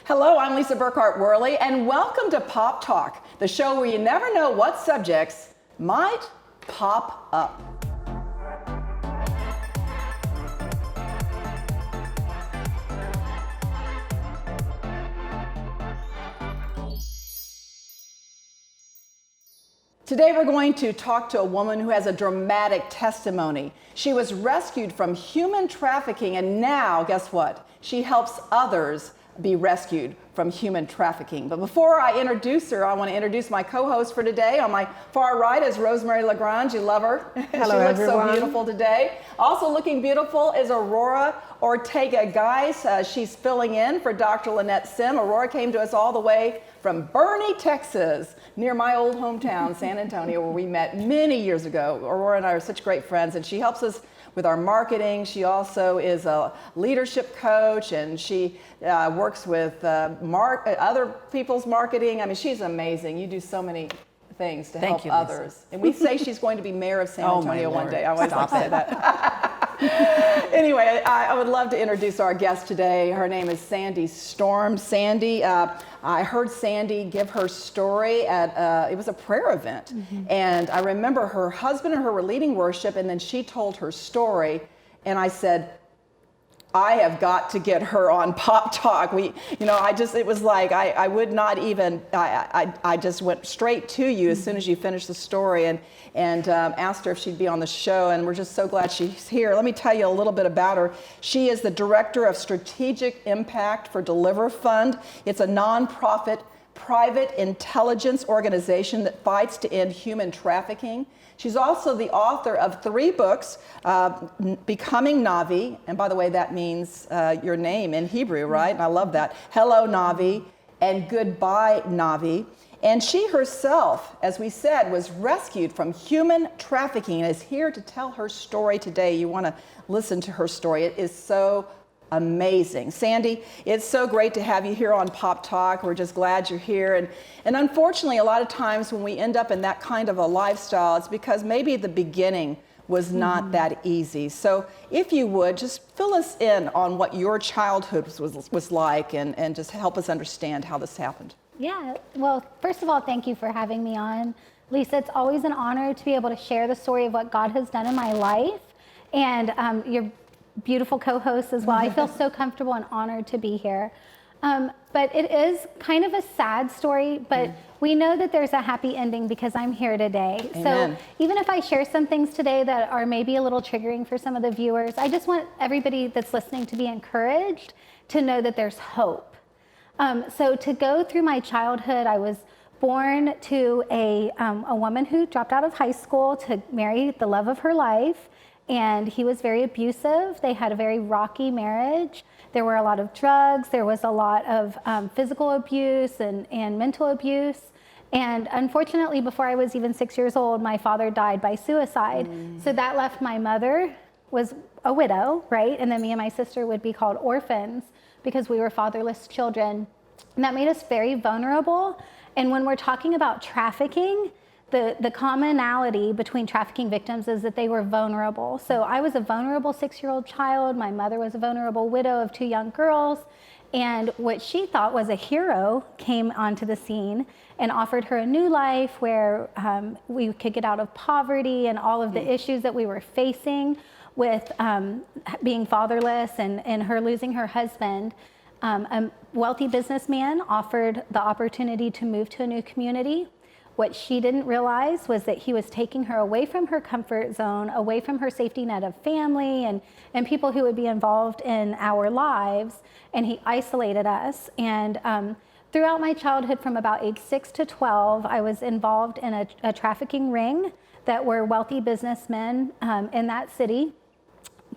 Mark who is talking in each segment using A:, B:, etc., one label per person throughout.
A: Hello, I'm Lisa Burkhart Worley, and welcome to Pop Talk, the show where you never know what subjects might pop up. Today we're going to talk to a woman who has a dramatic testimony. She was rescued from human trafficking, and now, guess what? She helps others be rescued from human trafficking. But before I introduce her, I want to introduce my co-host for today. On my far right is Rosemary LaGrange. You love her.
B: Hello,
A: she looks
B: everyone.
A: so beautiful today. Also looking beautiful is Aurora Ortega. Guys, she's filling in for Dr. Lynette Sim. Aurora came to us all the way from Boerne, Texas, near my old hometown, San Antonio, where we met many years ago. Aurora and I are such great friends, and she helps us with our marketing. She also is a leadership coach, and she works with other people's marketing. I mean, she's amazing. You do so many things to help others. And we say she's going to be mayor of San Antonio one day. I always like to say that. Anyway, I would love to introduce our guest today. Her name is Sandy Storm. Sandy, I heard Sandy give her story at, it was a prayer event. Mm-hmm. And I remember her husband and her were leading worship, and then she told her story. And I said, I have got to get her on Pop Talk. It was like, I would not even, I just went straight to you as soon as you finished the story and asked her if she'd be on the show, and we're just so glad she's here. Let me tell you a little bit about her. She is the Director of Strategic Impact for Deliver Fund. It's a nonprofit private intelligence organization that fights to end human trafficking. She's also the author of 3 books, Becoming Navi, and by the way, that means your name in Hebrew, right? And I love that. Hello, Navi, and Goodbye, Navi. And she herself, as we said, was rescued from human trafficking and is here to tell her story today. You want to listen to her story. It is so amazing. Sandy, it's so great to have you here on Pop Talk. We're just glad you're here. And unfortunately, a lot of times when we end up in that kind of a lifestyle, it's because maybe the beginning was not that easy. So if you would, just fill us in on what your childhood was like and just help us understand how this happened.
C: Yeah, well, first of all, thank you for having me on. Lisa, it's always an honor to be able to share the story of what God has done in my life. And your beautiful co-host as well. I feel so comfortable and honored to be here. But it is kind of a sad story, but we know that there's a happy ending because I'm here today.
A: Amen.
C: So even if I share some things today that are maybe a little triggering for some of the viewers, I just want everybody that's listening to be encouraged to know that there's hope. So to go through my childhood, I was born to a woman who dropped out of high school to marry the love of her life. And he was very abusive. They had a very rocky marriage. There were a lot of drugs. There was a lot of physical abuse and mental abuse. And unfortunately, before I was even 6 years old, my father died by suicide. So that left my mother was a widow, right? And then me and my sister would be called orphans because we were fatherless children. And that made us very vulnerable. And when we're talking about trafficking, the commonality between trafficking victims is that they were vulnerable. So I was a vulnerable 6-year-old child. My mother was a vulnerable widow of 2 young girls. And what she thought was a hero came onto the scene and offered her a new life where we could get out of poverty and all of the issues that we were facing with being fatherless and her losing her husband. A wealthy businessman offered the opportunity to move to a new community. What she didn't realize was that he was taking her away from her comfort zone, away from her safety net of family and people who would be involved in our lives, and he isolated us. And throughout my childhood, from about age 6 to 12, I was involved in a trafficking ring that were wealthy businessmen in that city.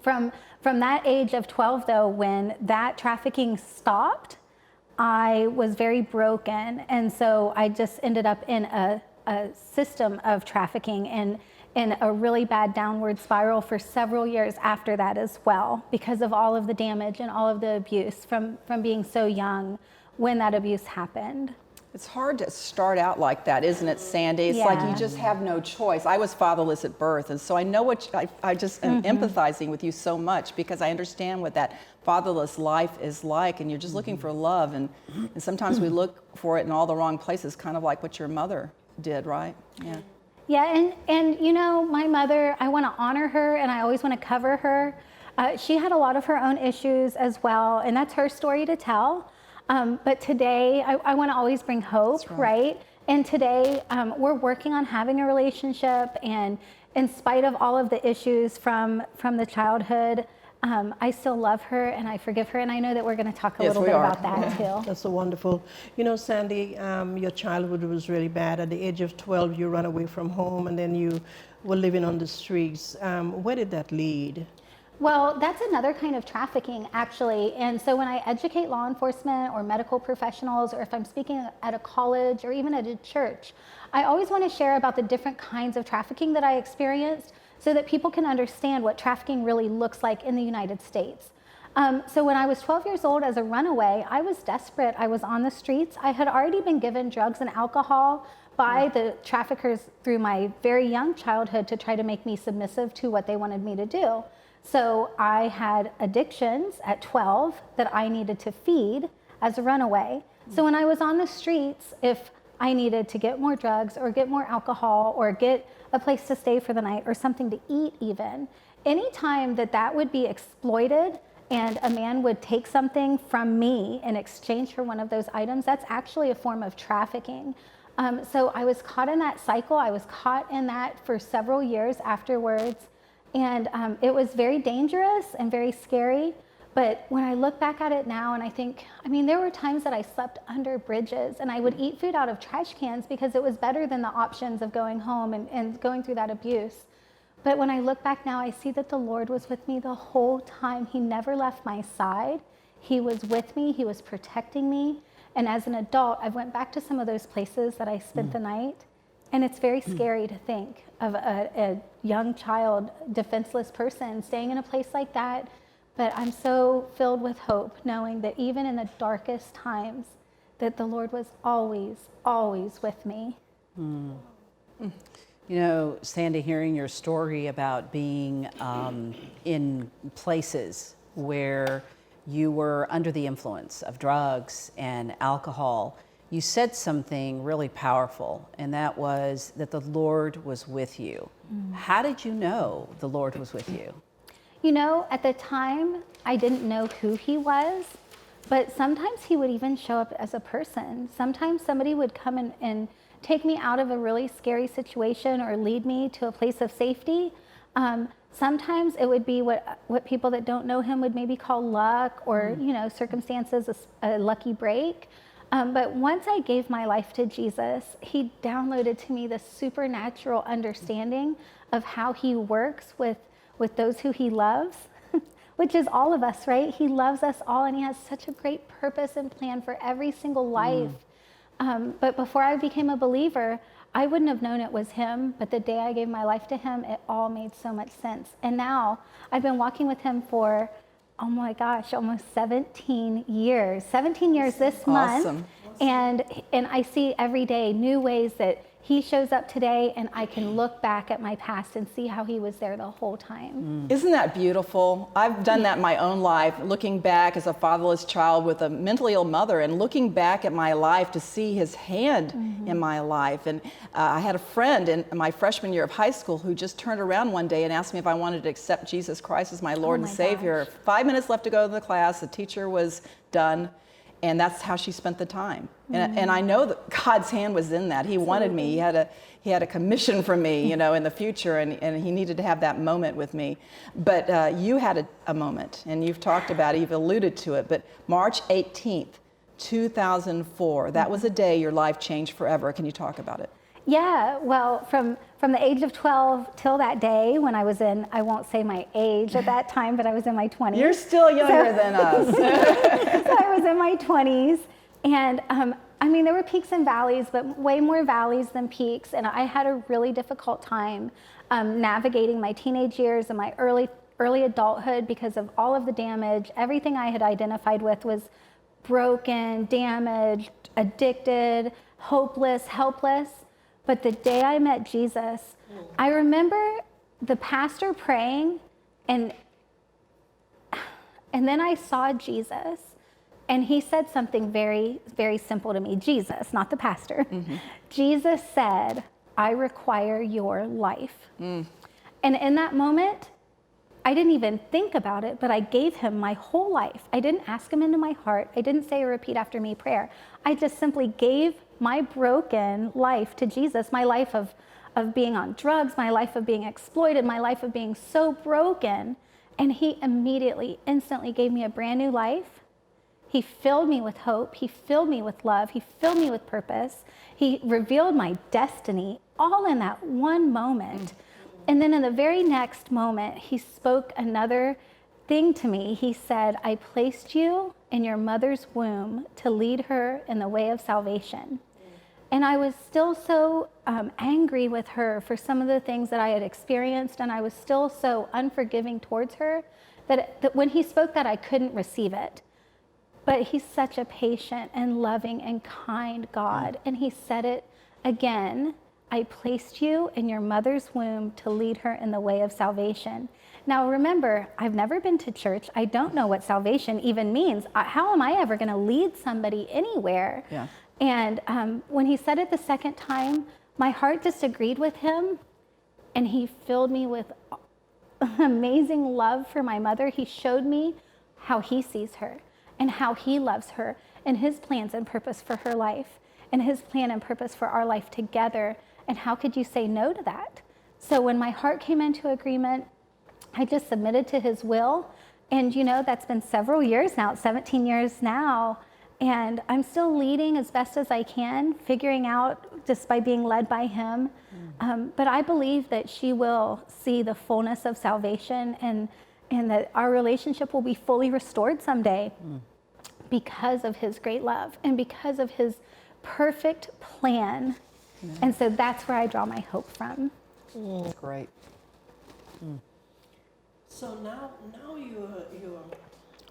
C: From that age of 12, though, when that trafficking stopped, I was very broken, and so I just ended up in a system of trafficking and in a really bad downward spiral for several years after that as well, because of all of the damage and all of the abuse from being so young when that abuse happened.
A: It's hard to start out like that, isn't it, Sandy? It's like you just have no choice. I was fatherless at birth, and so I know what I just am empathizing with you so much, because I understand what that fatherless life is like, and you're just looking for love, and sometimes we look for it in all the wrong places, kind of like what your mother did, right? Yeah.
C: Yeah, and you know, my mother, I want to honor her, and I always want to cover her. She had a lot of her own issues as well, and that's her story to tell. But today, I want to always bring hope, right? And today, we're working on having a relationship, and in spite of all of the issues from the childhood, I still love her and I forgive her, and I know that we're going to talk a little bit about that too.
B: That's so wonderful. You know, Sandy, your childhood was really bad. At the age of 12, you ran away from home, and then you were living on the streets. Where did that lead?
C: Well, that's another kind of trafficking, actually. And so when I educate law enforcement or medical professionals, or if I'm speaking at a college or even at a church, I always want to share about the different kinds of trafficking that I experienced, so that people can understand what trafficking really looks like in the United States. So when I was 12 years old as a runaway, I was desperate. I was on the streets. I had already been given drugs and alcohol by the traffickers through my very young childhood to try to make me submissive to what they wanted me to do. So I had addictions at 12 that I needed to feed as a runaway. So when I was on the streets, if I needed to get more drugs or get more alcohol or get a place to stay for the night or something to eat even, anytime that would be exploited and a man would take something from me in exchange for one of those items, that's actually a form of trafficking. So I was caught in that cycle. I was caught in that for several years afterwards. And it was very dangerous and very scary. But when I look back at it now and I think, I mean, there were times that I slept under bridges and I would eat food out of trash cans because it was better than the options of going home and going through that abuse. But when I look back now, I see that the Lord was with me the whole time. He never left my side. He was with me. He was protecting me. And as an adult, I went back to some of those places that I spent the night. And it's very scary to think of a young child, defenseless person staying in a place like that. But I'm so filled with hope, knowing that even in the darkest times, that the Lord was always, always with me.
D: You know, Sandy, hearing your story about being in places where you were under the influence of drugs and alcohol, you said something really powerful, and that was that the Lord was with you. How did you know the Lord was with you?
C: You know, at the time, I didn't know who he was, but sometimes he would even show up as a person. Sometimes somebody would come and take me out of a really scary situation or lead me to a place of safety. Sometimes it would be what people that don't know him would maybe call luck or, you know, circumstances, a lucky break. But once I gave my life to Jesus, he downloaded to me the supernatural understanding of how he works with those who he loves, which is all of us, right? He loves us all, and he has such a great purpose and plan for every single life. But before I became a believer, I wouldn't have known it was him, but the day I gave my life to him, it all made so much sense. And now I've been walking with him for, oh my gosh, almost 17 years. 17 years this month. And I see every day new ways that he shows up today, and I can look back at my past and see how he was there the whole time.
A: Isn't that beautiful? I've done that in my own life, looking back as a fatherless child with a mentally ill mother and looking back at my life to see his hand in my life. And I had a friend in my freshman year of high school who just turned around one day and asked me if I wanted to accept Jesus Christ as my Lord and Savior. 5 minutes left to go to the class, the teacher was done. And that's how she spent the time. And I know that God's hand was in that. He wanted me. He had a commission for me, you know, in the future, and he needed to have that moment with me. But you had a moment, and you've talked about it, you've alluded to it. But March 18th, 2004, that was a day your life changed forever. Can you talk about it?
C: Yeah, well, from the age of 12 till that day when I was in, I won't say my age at that time, but I was in my 20s.
A: You're still younger than us.
C: So I was in my 20s, and I mean, there were peaks and valleys, but way more valleys than peaks, and I had a really difficult time navigating my teenage years and my early adulthood because of all of the damage. Everything I had identified with was broken, damaged, addicted, hopeless, helpless. But the day I met Jesus, I remember the pastor praying, and then I saw Jesus, and he said something very, very simple to me. Jesus, not the pastor. Jesus said, I require your life. And in that moment, I didn't even think about it, but I gave him my whole life. I didn't ask him into my heart. I didn't say a repeat after me prayer. I just simply gave my broken life to Jesus, my life of being on drugs, my life of being exploited, my life of being so broken. And he immediately, instantly gave me a brand new life. He filled me with hope. He filled me with love. He filled me with purpose. He revealed my destiny all in that one moment. And then in the very next moment, he spoke another thing to me. He said, I placed you in your mother's womb to lead her in the way of salvation. And I was still so angry with her for some of the things that I had experienced, and I was still so unforgiving towards her that when he spoke that, I couldn't receive it. But he's such a patient and loving and kind God. And he said it again, I placed you in your mother's womb to lead her in the way of salvation. Now remember, I've never been to church. I don't know what salvation even means. How am I ever going to lead somebody anywhere?
A: Yeah.
C: And when he said it the second time, my heart just agreed with him, and he filled me with amazing love for my mother. He showed me how he sees her and how he loves her and his plans and purpose for her life and his plan and purpose for our life together. And how could you say no to that? So when my heart came into agreement, I just submitted to his will. And you know, that's been several years now, 17 years now. And I'm still leading as best as I can, figuring out just by being led by him. But I believe that she will see the fullness of salvation, and that our relationship will be fully restored someday because of his great love and because of his perfect plan. And so that's where I draw my hope from.
A: Great.
B: So now you're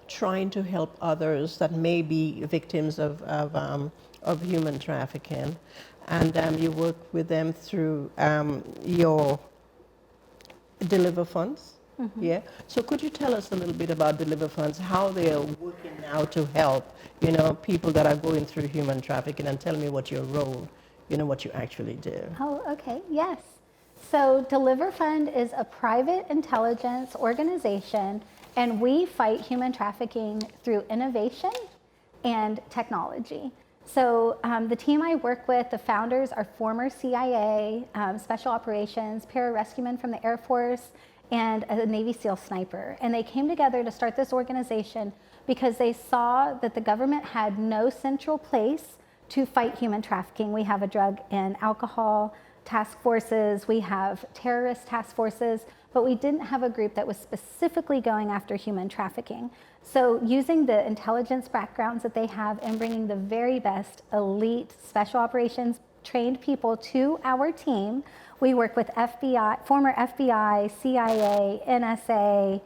B: trying to help others that may be victims of human trafficking, and you work with them through your Deliver Funds. Yeah. So could you tell us a little bit about Deliver Funds, how they are working now to help, people that are going through human trafficking, and tell me what your role, what you actually do.
C: Oh, okay, yes. So Deliver Fund is a private intelligence organization, and we fight human trafficking through innovation and technology. So the team I work with, the founders are former CIA, special operations, pararescuemen from the Air Force, and a Navy SEAL sniper. And they came together to start this organization because they saw that the government had no central place to fight human trafficking. We have a drug and alcohol task forces, we have terrorist task forces, but we didn't have a group that was specifically going after human trafficking. So using the intelligence backgrounds that they have and bringing the very best elite special operations trained people to our team, we work with FBI, former FBI, CIA, NSA,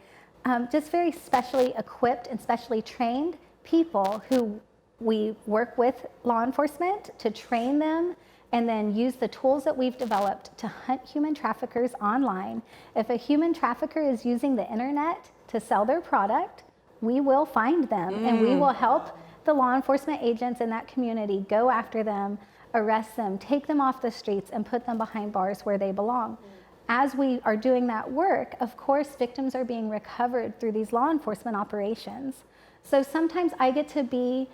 C: just very specially equipped and specially trained people who we work with law enforcement to train them and then use the tools that we've developed to hunt human traffickers online. If a human trafficker is using the internet to sell their product, we will find them and we will help the law enforcement agents in that community go after them, arrest them, take them off the streets, and put them behind bars where they belong. As we are doing that work, of course, victims are being recovered through these law enforcement operations. So sometimes I get to be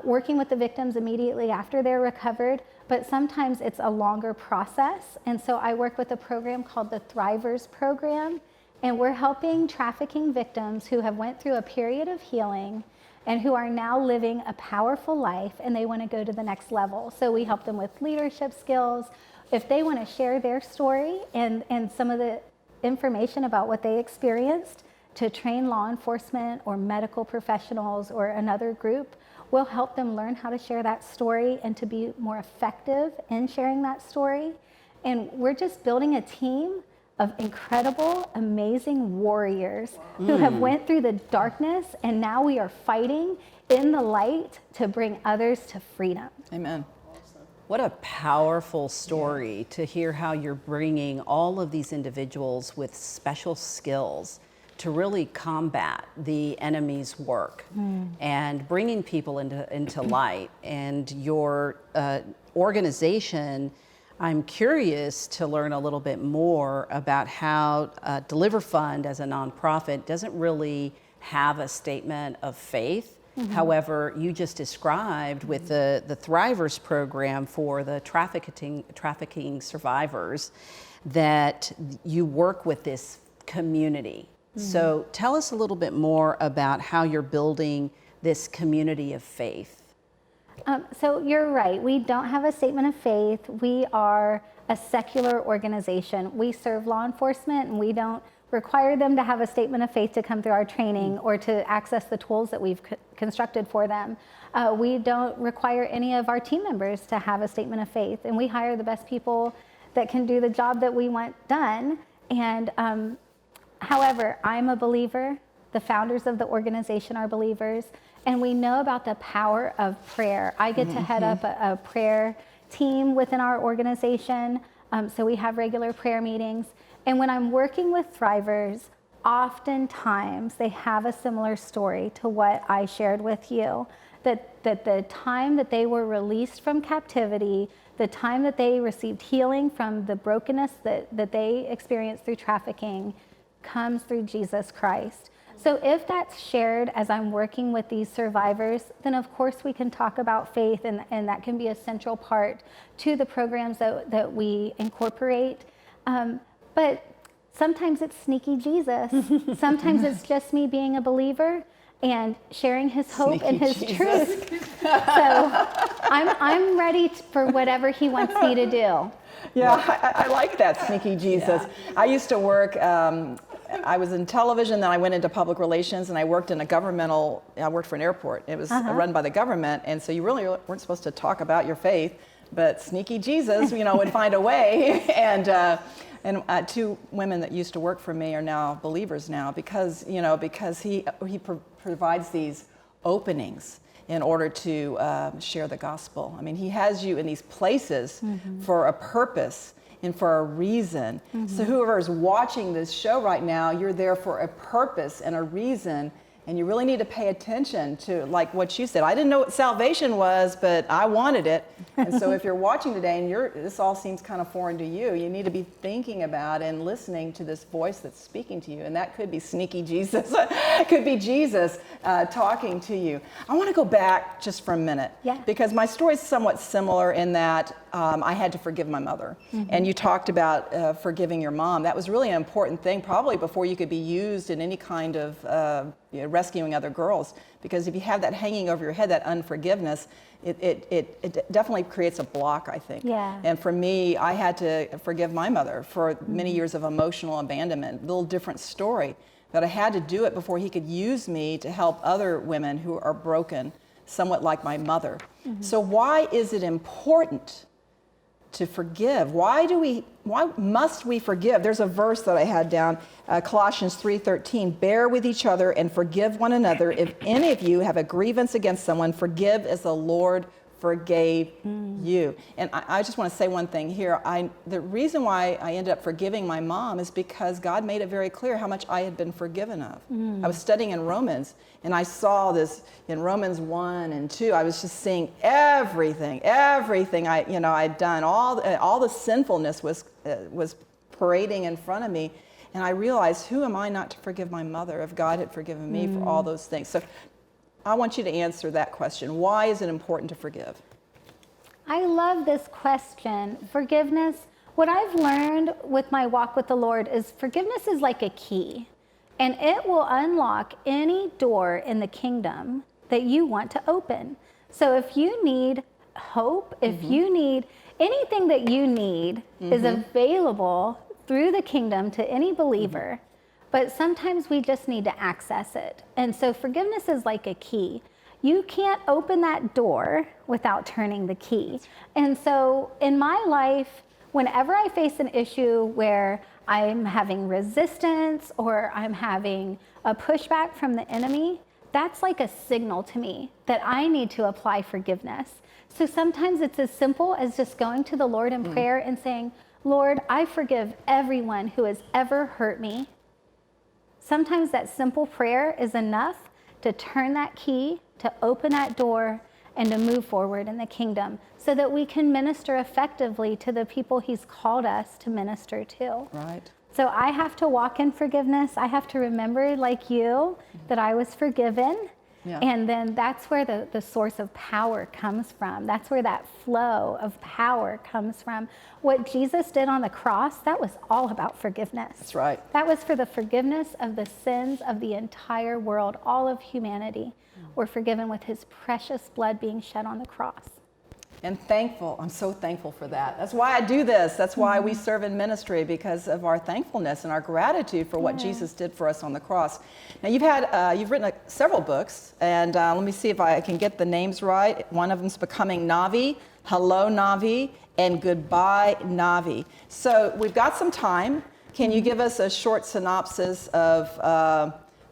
C: working with the victims immediately after they're recovered, but sometimes it's a longer process. And so I work with a program called the Thrivers Program, and we're helping trafficking victims who have went through a period of healing and who are now living a powerful life and they want to go to the next level. So we help them with leadership skills. If they want to share their story and some of the information about what they experienced to train law enforcement or medical professionals or another group, we'll help them learn how to share that story and to be more effective in sharing that story. And we're just building a team of incredible, amazing warriors who have went through the darkness, and now we are fighting in the light to bring others to freedom.
A: Amen.
D: What a powerful story to hear how you're bringing all of these individuals with special skills to really combat the enemy's work and bringing people into light. And your organization, I'm curious to learn a little bit more about how Deliver Fund as a nonprofit doesn't really have a statement of faith. However, you just described with the Thrivers program for the trafficking survivors that you work with this community. So tell us a little bit more about how you're building this community of faith.
C: So you're right. We don't have a statement of faith. We are a secular organization. We serve law enforcement, and we don't require them to have a statement of faith to come through our training or to access the tools that we've constructed for them. We don't require any of our team members to have a statement of faith, and we hire the best people that can do the job that we want done. And however, I'm a believer. The founders of the organization are believers, and we know about the power of prayer. I get to head up a prayer team within our organization, so we have regular prayer meetings. And when I'm working with Thrivers, oftentimes they have a similar story to what I shared with you, that the time that they were released from captivity, the time that they received healing from the brokenness that they experienced through trafficking comes through Jesus Christ. So if that's shared as I'm working with these survivors, then of course we can talk about faith, and that can be a central part to the programs that we incorporate. But sometimes it's sneaky Jesus. Sometimes it's just me being a believer and sharing his hope
A: Sneaky
C: and his
A: Jesus.
C: truth. So I'm ready for whatever he wants me to do.
A: Yeah, I like that, sneaky Jesus. I used to work, I was in television, then I went into public relations, and I worked in I worked for an airport. It was run by the government, and so you really weren't supposed to talk about your faith, but sneaky Jesus, would find a way. And two women that used to work for me are now believers now because he provides these openings in order to share the gospel. I mean, he has you in these places for a purpose and for a reason. So whoever is watching this show right now, you're there for a purpose and a reason. And you really need to pay attention to, like what you said. I didn't know what salvation was, but I wanted it. And so if you're watching today and this all seems kind of foreign to you, you need to be thinking about and listening to this voice that's speaking to you. And that could be sneaky Jesus. It could be Jesus talking to you. I want to go back just for a minute.
C: Yeah.
A: Because my story is somewhat similar in that I had to forgive my mother. And you talked about forgiving your mom. That was really an important thing, probably before you could be used in any kind of rescuing other girls, because if you have that hanging over your head, that unforgiveness, it definitely creates a block, I think.
C: Yeah.
A: And for me, I had to forgive my mother for many years of emotional abandonment. A little different story, but I had to do it before he could use me to help other women who are broken, somewhat like my mother. So why is it important to forgive? Why must we forgive? There's a verse that I had down, Colossians 3:13, bear with each other and forgive one another. If any of you have a grievance against someone, forgive as the Lord forgave you. And I just want to say one thing here. The reason why I ended up forgiving my mom is because God made it very clear how much I had been forgiven of. I was studying in Romans, and I saw this in Romans 1 and 2. I was just seeing everything I'd done, all the sinfulness was parading in front of me. And I realized, who am I not to forgive my mother if God had forgiven me for all those things? So I want you to answer that question. Why is it important to forgive?
C: I love this question. Forgiveness, what I've learned with my walk with the Lord is forgiveness is like a key, and it will unlock any door in the kingdom that you want to open. So if you need hope, if you need anything that you need is available through the kingdom to any believer. But sometimes we just need to access it. And so forgiveness is like a key. You can't open that door without turning the key. And so in my life, whenever I face an issue where I'm having resistance or I'm having a pushback from the enemy, that's like a signal to me that I need to apply forgiveness. So sometimes it's as simple as just going to the Lord in prayer and saying, Lord, I forgive everyone who has ever hurt me. Sometimes that simple prayer is enough to turn that key, to open that door, and to move forward in the kingdom so that we can minister effectively to the people he's called us to minister to.
A: Right.
C: So I have to walk in forgiveness. I have to remember, like you, that I was forgiven.
A: Yeah.
C: And then that's where the source of power comes from. That's where that flow of power comes from. What Jesus did on the cross, that was all about forgiveness.
A: That's right.
C: That was for the forgiveness of the sins of the entire world. All of humanity were forgiven with his precious blood being shed on the cross.
A: And thankful. I'm so thankful for that. That's why I do this. That's why we serve in ministry, because of our thankfulness and our gratitude for what Jesus did for us on the cross. Now you've written several books, and let me see if I can get the names right. One of them's Becoming Navi, Hello Navi, and Goodbye Navi. So we've got some time. Can you give us a short synopsis of?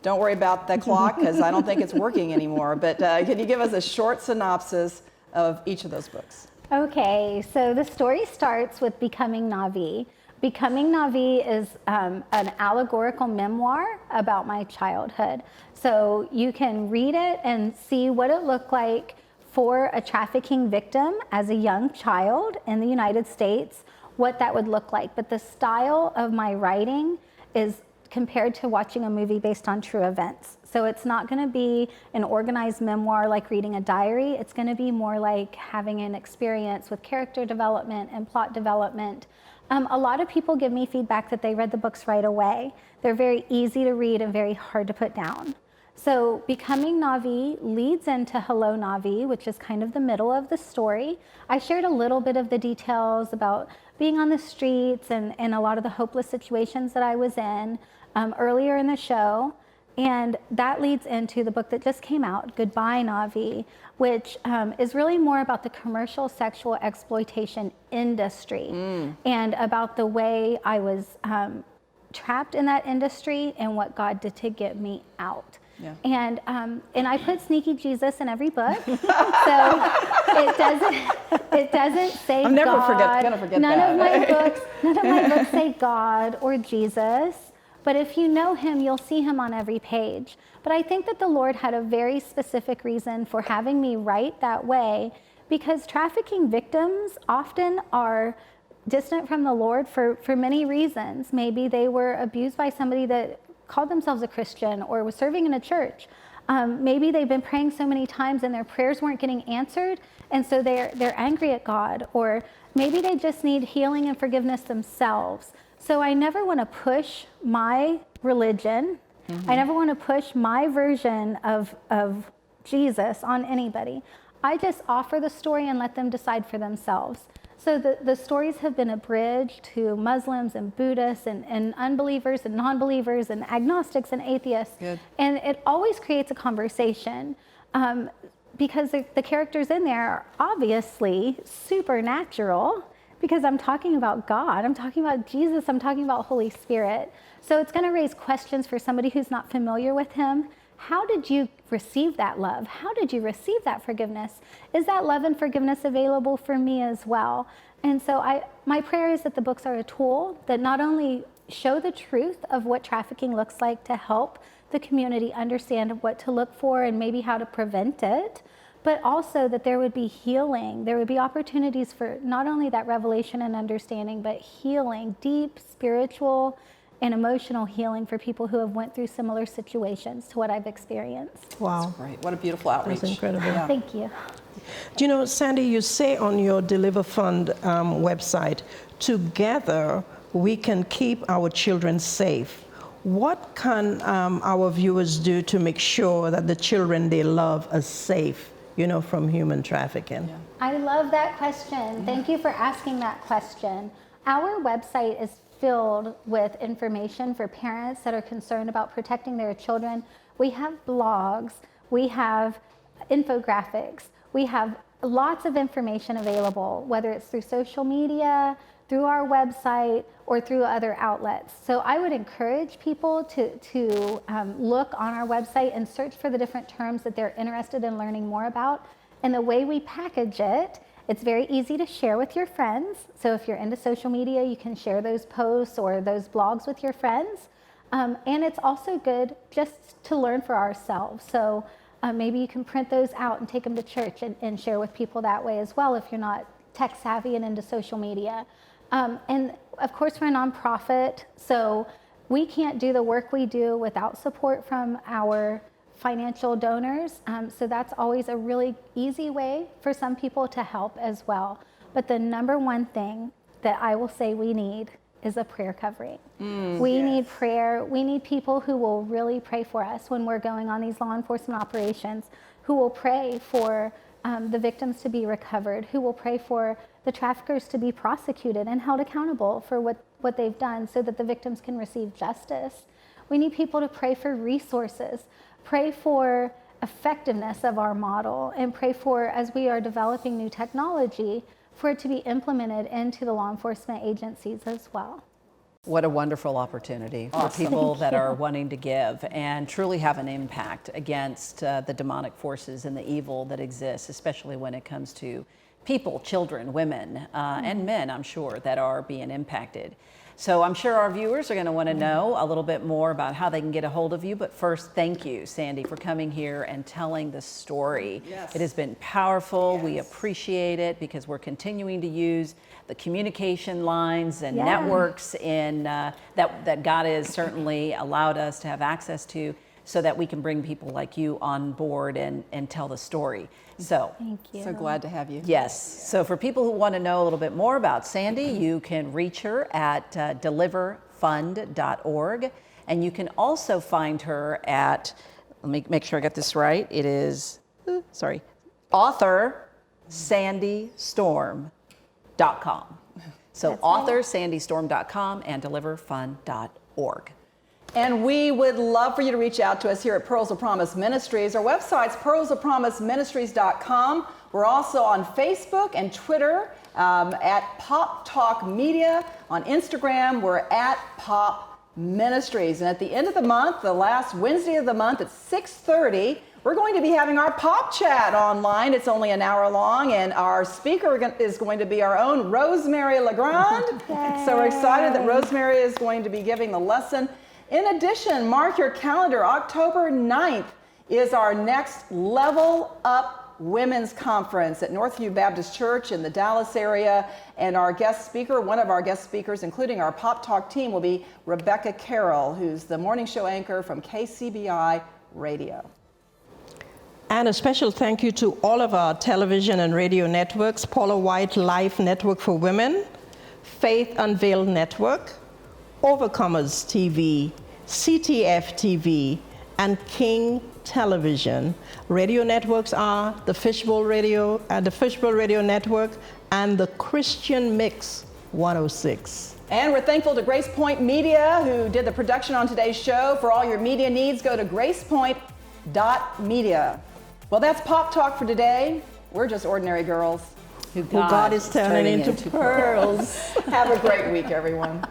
A: Don't worry about the clock, because I don't think it's working anymore. But can you give us a short synopsis of each of those books?
C: Okay, so the story starts with Becoming Navi. Becoming Navi is an allegorical memoir about my childhood. So you can read it and see what it looked like for a trafficking victim as a young child in the United States, what that would look like. But the style of my writing is compared to watching a movie based on true events. So it's not going to be an organized memoir like reading a diary. It's going to be more like having an experience with character development and plot development. A lot of people give me feedback that they read the books right away. They're very easy to read and very hard to put down. So Becoming Navi leads into Hello Navi, which is kind of the middle of the story. I shared a little bit of the details about being on the streets and a lot of the hopeless situations that I was in earlier in the show. And that leads into the book that just came out, Goodbye Navi, which is really more about the commercial sexual exploitation industry and about the way I was trapped in that industry and what God did to get me out.
A: Yeah.
C: And I put sneaky Jesus in every book, so it doesn't say
A: I'm never
C: God.
A: gonna forget
C: none
A: that.
C: Of my books say God or Jesus. But if you know him, you'll see him on every page. But I think that the Lord had a very specific reason for having me write that way, because trafficking victims often are distant from the Lord for many reasons. Maybe they were abused by somebody that called themselves a Christian or was serving in a church. Maybe they've been praying so many times and their prayers weren't getting answered, and so they're angry at God. Or maybe they just need healing and forgiveness themselves. So I never want to push my religion. I never want to push my version of Jesus on anybody. I just offer the story and let them decide for themselves. So the stories have been a bridge to Muslims and Buddhists and unbelievers and non-believers and agnostics and atheists.
A: Good.
C: And it always creates a conversation because the characters in there are obviously supernatural, because I'm talking about God, I'm talking about Jesus, I'm talking about Holy Spirit. So it's going to raise questions for somebody who's not familiar with him. How did you receive that love? How did you receive that forgiveness? Is that love and forgiveness available for me as well? And so my prayer is that the books are a tool that not only show the truth of what trafficking looks like to help the community understand what to look for and maybe how to prevent it, but also that there would be healing. There would be opportunities for not only that revelation and understanding, but healing, deep spiritual and emotional healing for people who have went through similar situations to what I've experienced.
B: Wow.
A: That's great. What a beautiful outreach.
B: That's incredible.
A: Yeah.
C: Thank you.
B: Do you know, Sandy, you say on your Deliver Fund website, together we can keep our children safe. What can our viewers do to make sure that the children they love are safe, from human trafficking?
A: Yeah.
C: I love that question. Thank you for asking that question. Our website is filled with information for parents that are concerned about protecting their children. We have blogs, we have infographics, we have lots of information available, whether it's through social media, through our website, or through other outlets. So I would encourage people to look on our website and search for the different terms that they're interested in learning more about. And the way we package it, it's very easy to share with your friends. So if you're into social media, you can share those posts or those blogs with your friends. And it's also good just to learn for ourselves. So maybe you can print those out and take them to church and share with people that way as well if you're not tech savvy and into social media. And of course, we're a nonprofit, so we can't do the work we do without support from our financial donors. So that's always a really easy way for some people to help as well. But the number one thing that I will say we need is a prayer covering. We need prayer. We need people who will really pray for us when we're going on these law enforcement operations, who will pray for the victims to be recovered, who will pray for the traffickers to be prosecuted and held accountable for what they've done so that the victims can receive justice. We need people to pray for resources, pray for effectiveness of our model, and pray for, as we are developing new technology, for it to be implemented into the law enforcement agencies as well.
D: What a wonderful opportunity for people that are wanting to give and truly have an impact against the demonic forces and the evil that exists, especially when it comes to people, children, women, and men, I'm sure, that are being impacted. So I'm sure our viewers are going to want to know a little bit more about how they can get a hold of you. But first, thank you, Sandy, for coming here and telling the story.
A: Yes.
D: It has been powerful.
A: Yes.
D: We appreciate it because we're continuing to use the communication lines and
C: Yeah.
D: networks that God has certainly allowed us to have access to, so that we can bring people like you on board and tell the story. So,
C: Thank you.
A: So glad to have you.
D: yes. So for people who want to know a little bit more about Sandy, you can reach her at deliverfund.org. And you can also find her at, let me make sure I got this right. It is, author.sandystorm.com. So
C: That's right.
D: author.sandystorm.com and deliverfund.org.
A: And we would love for you to reach out to us here at Pearls of Promise Ministries. Our website's pearlsofpromiseministries.com. We're also on Facebook and Twitter at Pop Talk Media. On Instagram, we're at Pop Ministries. And at the end of the month, the last Wednesday of the month at 6:30, we're going to be having our Pop Chat online. It's only an hour long, and our speaker is going to be our own Rosemary Legrand. So we're excited that Rosemary is going to be giving the lesson. In addition, mark your calendar. October 9th is our next Level Up Women's Conference at Northview Baptist Church in the Dallas area. And our guest speaker, one of our guest speakers, including our Pop Talk team, will be Rebecca Carroll, who's the morning show anchor from KCBI Radio.
B: And a special thank you to all of our television and radio networks: Paula White Life Network for Women, Faith Unveiled Network, Overcomers TV, CTF TV, and King Television. Radio networks are the Fishbowl Radio Network and the Christian Mix 106.
A: And we're thankful to Grace Point Media, who did the production on today's show. For all your media needs, go to gracepoint.media. Well, that's Pop Talk for today. We're just ordinary girls
D: Who
B: God is turning into pearls.
A: Have a great week, everyone.